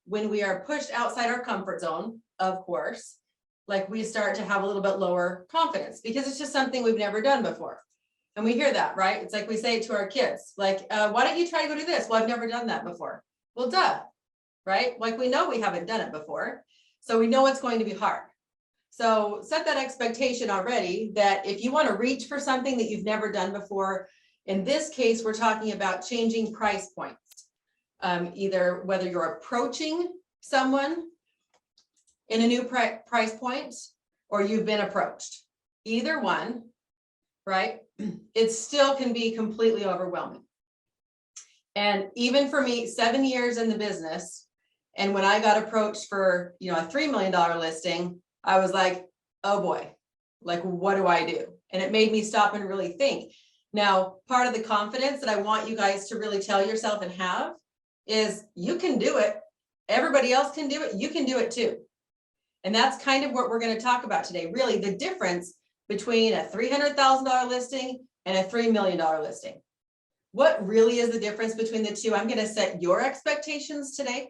when we are pushed outside our comfort zone, of course, like we start to have a little bit lower confidence because it's just something we've never done before. And we hear that, right? It's like we say it to our kids, like, why don't you try to go do this? Well, I've never done that before. Well, duh, right? Like we know we haven't done it before, so we know it's going to be hard. So set that expectation already that if you want to reach for something that you've never done before, in this case, we're talking about changing price points. Either whether you're approaching someone in a new price point or you've been approached, either one, right? It still can be completely overwhelming. And even for me, 7 years in the business, and when I got approached for, a $3 million listing, I was like, oh boy, like, what do I do? And it made me stop and really think. Now, part of the confidence that I want you guys to really tell yourself and have is you can do it. Everybody else can do it. You can do it too. And that's kind of what we're going to talk about today. Really, the difference between a $300,000 listing and a $3 million listing. What really is the difference between the two? I'm going to set your expectations today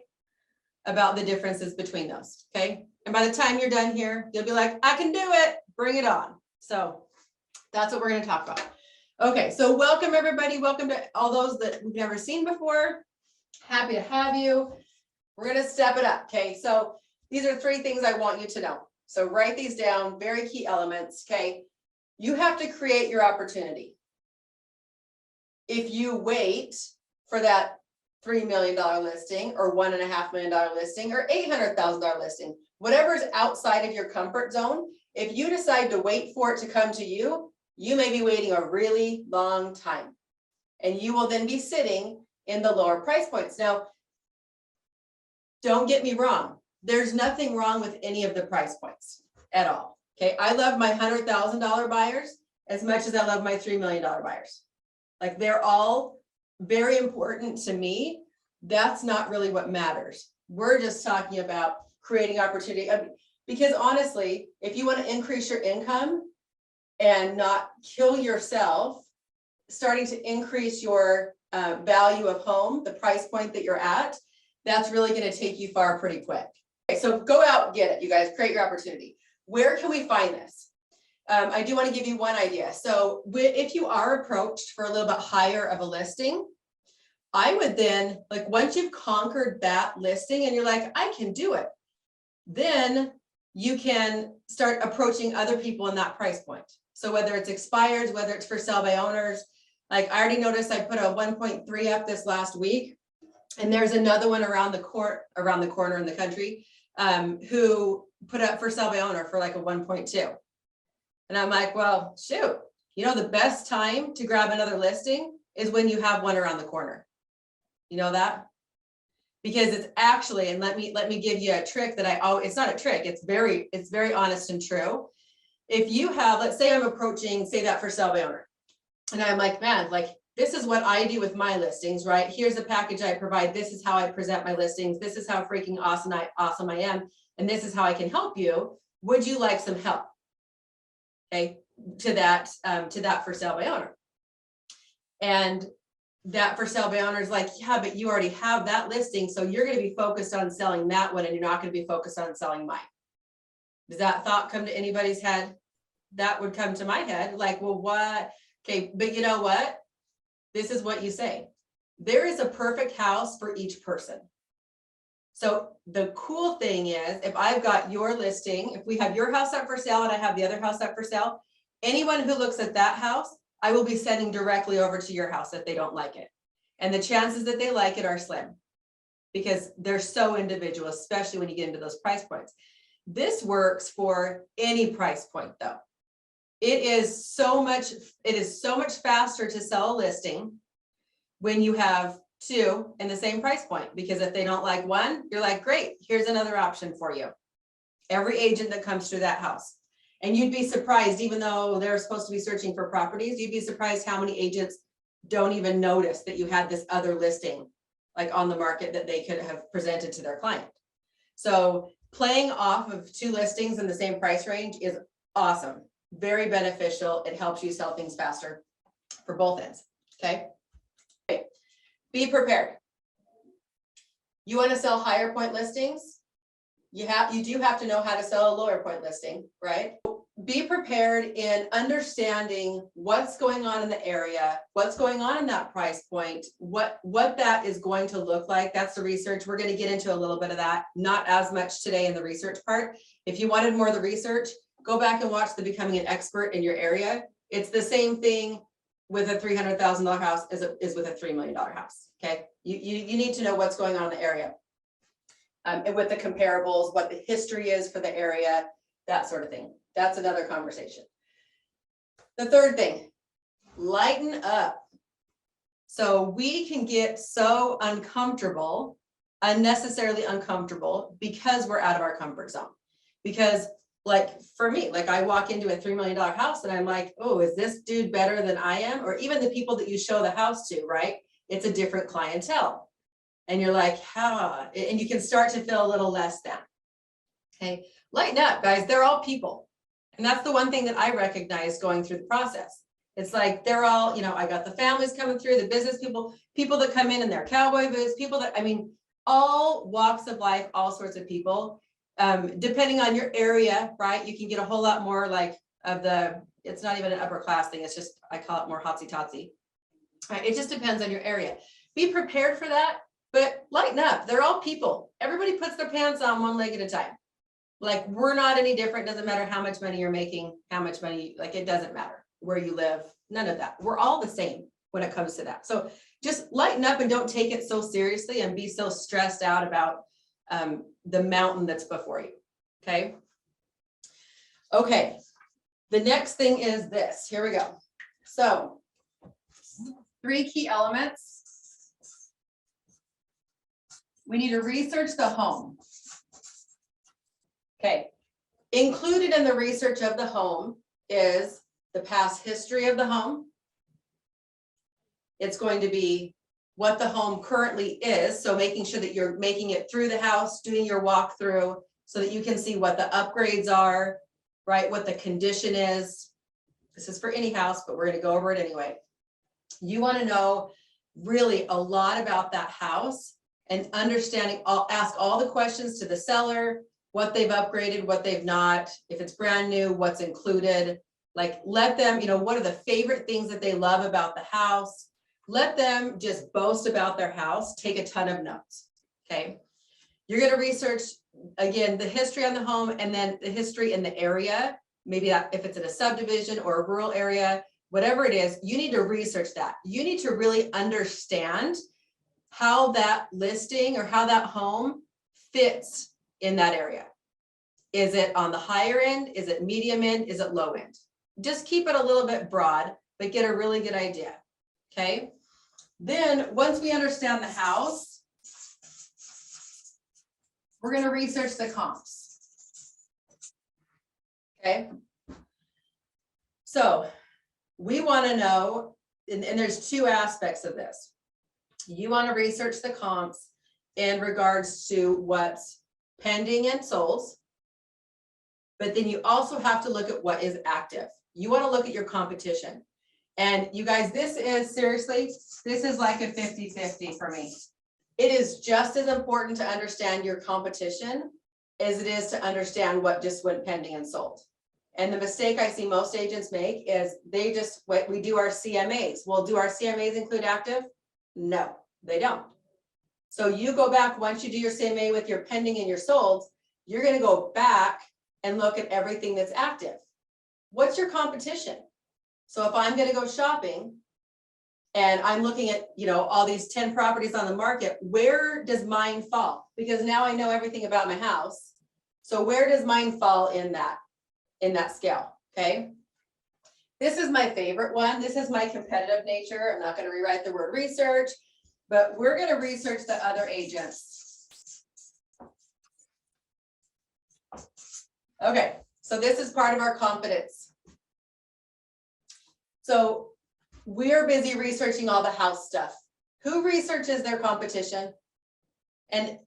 about the differences between those. Okay. And by the time you're done here, you'll be like, I can do it. Bring it on. So that's what we're going to talk about. Okay. So welcome everybody. Welcome to all those that we've never seen before. Happy to have you. We're going to step it up. Okay. So these are 3 things I want you to know. So write these down, very key elements. Okay. You have to create your opportunity. If you wait for that $3 million listing or $1.5 million listing or $800,000 listing, whatever is outside of your comfort zone, if you decide to wait for it to come to you, you may be waiting a really long time. And you will then be sitting in the lower price points. Now, don't get me wrong. There's nothing wrong with any of the price points at all. Okay. I love my $100,000 buyers as much as I love my $3 million buyers. Like they're all very important to me. That's not really what matters. We're just talking about creating opportunity. Because honestly, if you want to increase your income and not kill yourself, starting to increase your value of home, the price point that you're at, that's really going to take you far pretty quick. Okay, so go out and get it, you guys. Create your opportunity. Where can we find this? I do want to give you one idea. So if you are approached for a little bit higher of a listing, I would then, like, once you've conquered that listing and you're like, I can do it, then you can start approaching other people in that price point. So whether it's expireds, whether it's for sale by owners, like I already noticed I put a 1.3 up this last week, and there's another one around the corner in the country who put up for sale by owner for like a 1.2. And I'm like, well, shoot, the best time to grab another listing is when you have one around the corner. You know that? Because it's actually, and let me give you a trick that it's not a trick, it's very honest and true. If you have, let's say I'm approaching, say that for sale by owner, and I'm like, man, like this is what I do with my listings, right? Here's the package I provide. This is how I present my listings. This is how freaking awesome I am. And this is how I can help you. Would you like some help? Okay, to that for sale by owner. And that for sale by owner is like, yeah, but you already have that listing. So you're going to be focused on selling that one and you're not going to be focused on selling mine. Does that thought come to anybody's head? That would come to my head. Like, well, what? Okay, but you know what? This is what you say. There is a perfect house for each person. So the cool thing is, if I've got your listing, if we have your house up for sale and I have the other house up for sale, anyone who looks at that house, I will be sending directly over to your house if they don't like it. And the chances that they like it are slim because they're so individual, especially when you get into those price points. This works for any price point though. It is so much faster to sell a listing when you have 2 in the same price point, because if they don't like one, you're like, great, here's another option for you. Every agent that comes through that house. And you'd be surprised, even though they're supposed to be searching for properties, you'd be surprised how many agents don't even notice that you had this other listing like on the market that they could have presented to their client. So playing off of 2 listings in the same price range is awesome. Very beneficial. It helps you sell things faster for both ends. Okay. Be prepared. You want to sell higher point listings? You do have to know how to sell a lower point listing, right? Be prepared in understanding what's going on in the area, what's going on in that price point, what that is going to look like. That's the research. We're going to get into a little bit of that, not as much today in the research part. If you wanted more of the research, go back and watch the Becoming an Expert in Your Area. It's the same thing with a $300,000 house as it is with a $3 million house. Okay, you need to know what's going on in the area, and with the comparables, what the history is for the area, that sort of thing. That's another conversation. The third thing, lighten up. So we can get so uncomfortable, unnecessarily uncomfortable, because we're out of our comfort zone. Because like for me, like I walk into a $3 million house and I'm like, oh, is this dude better than I am? Or even the people that you show the house to, right? It's a different clientele. And you're like, and you can start to feel a little less than. Okay, lighten up, guys. They're all people. And that's the one thing that I recognize going through the process. It's like, they're all, you know, I got the families coming through, the business people that come in their cowboy boots, people that, I mean, all walks of life, all sorts of people. Depending on your area, right? You can get a whole lot more like of the, it's not even an upper class thing. It's just, I call it more hotsy-totsy. Right? It just depends on your area. Be prepared for that, but lighten up. They're all people. Everybody puts their pants on one leg at a time. Like, we're not any different. Doesn't matter how much money you're making, how much money, like, it doesn't matter where you live, none of that. We're all the same when it comes to that. So just lighten up and don't take it so seriously and be so stressed out about the mountain that's before you. Okay. Okay. The next thing is this. Here we go. So 3 key elements. We need to research the home. Okay. Included in the research of the home is the past history of the home. It's going to be what the home currently is. So making sure that you're making it through the house, doing your walkthrough so that you can see what the upgrades are, right? What the condition is. This is for any house, but we're going to go over it anyway. You want to know really a lot about that house and understanding, ask all the questions to the seller, what they've upgraded, what they've not, if it's brand new, what's included. Like, let them, you know, what are the favorite things that they love about the house? Let them just boast about their house, take a ton of notes, okay? You're going to research, again, the history on the home and then the history in the area, maybe that if it's in a subdivision or a rural area, whatever it is, you need to research that. You need to really understand how that listing or how that home fits in that area. Is it on the higher end? Is it medium end? Is it low end? Just keep it a little bit broad, but get a really good idea, okay? Then once we understand the house, we're going to research the comps. Okay. So we want to know, and there's 2 aspects of this. You want to research the comps in regards to what's pending and sold, but then you also have to look at what is active. You want to look at your competition. And you guys, this is seriously, this is like a 50-50 for me. It is just as important to understand your competition as it is to understand what just went pending and sold. And the mistake I see most agents make is they just, we do our CMAs. Well, do our CMAs include active? No, they don't. So you go back, once you do your CMA with your pending and your sold, you're going to go back and look at everything that's active. What's your competition? So if I'm going to go shopping and I'm looking at, you know, all these 10 properties on the market, where does mine fall? Because now I know everything about my house. So where does mine fall in that scale? Okay. This is my favorite one. This is my competitive nature. I'm not going to rewrite the word research, but we're going to research the other agents. Okay. So this is part of our confidence. So we're busy researching all the house stuff. Who researches their competition? And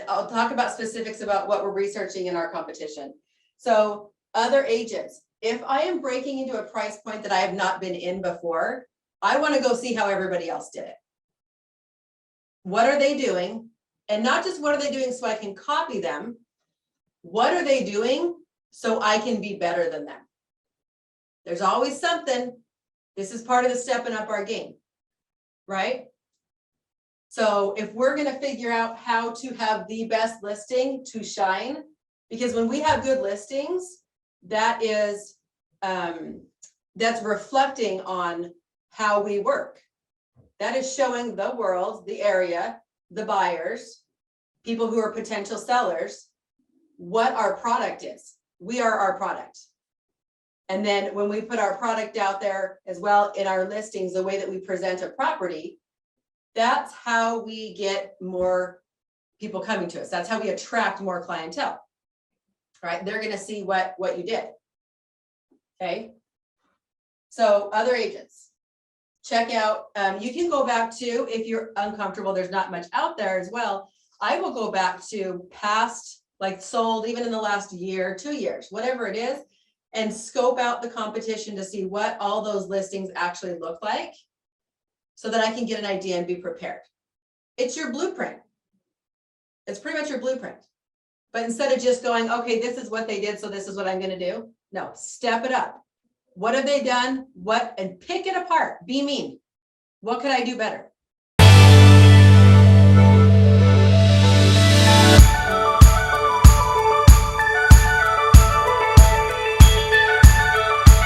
I'll talk about specifics about what we're researching in our competition. So other agents, if I am breaking into a price point that I have not been in before, I want to go see how everybody else did it. What are they doing? And not just what are they doing so I can copy them, what are they doing so I can be better than them? There's always something. This is part of the stepping up our game, right? So if we're going to figure out how to have the best listing to shine, because when we have good listings, that is, that's reflecting on how we work. That is showing the world, the area, the buyers, people who are potential sellers, what our product is. We are our product. And then when we put our product out there as well in our listings, the way that we present a property, that's how we get more people coming to us. That's how we attract more clientele, right? They're going to see what you did. Okay. So other agents, check out, you can go back to, if you're uncomfortable, there's not much out there as well. I will go back to past, like sold even in the last year, 2 years, whatever it is, and scope out the competition to see what all those listings actually look like so that I can get an idea and be prepared. It's your blueprint. It's pretty much your blueprint. But instead of just going, okay, this is what they did, so this is what I'm going to do. No, step it up. What have they done? What, and pick it apart. Be mean. What could I do better?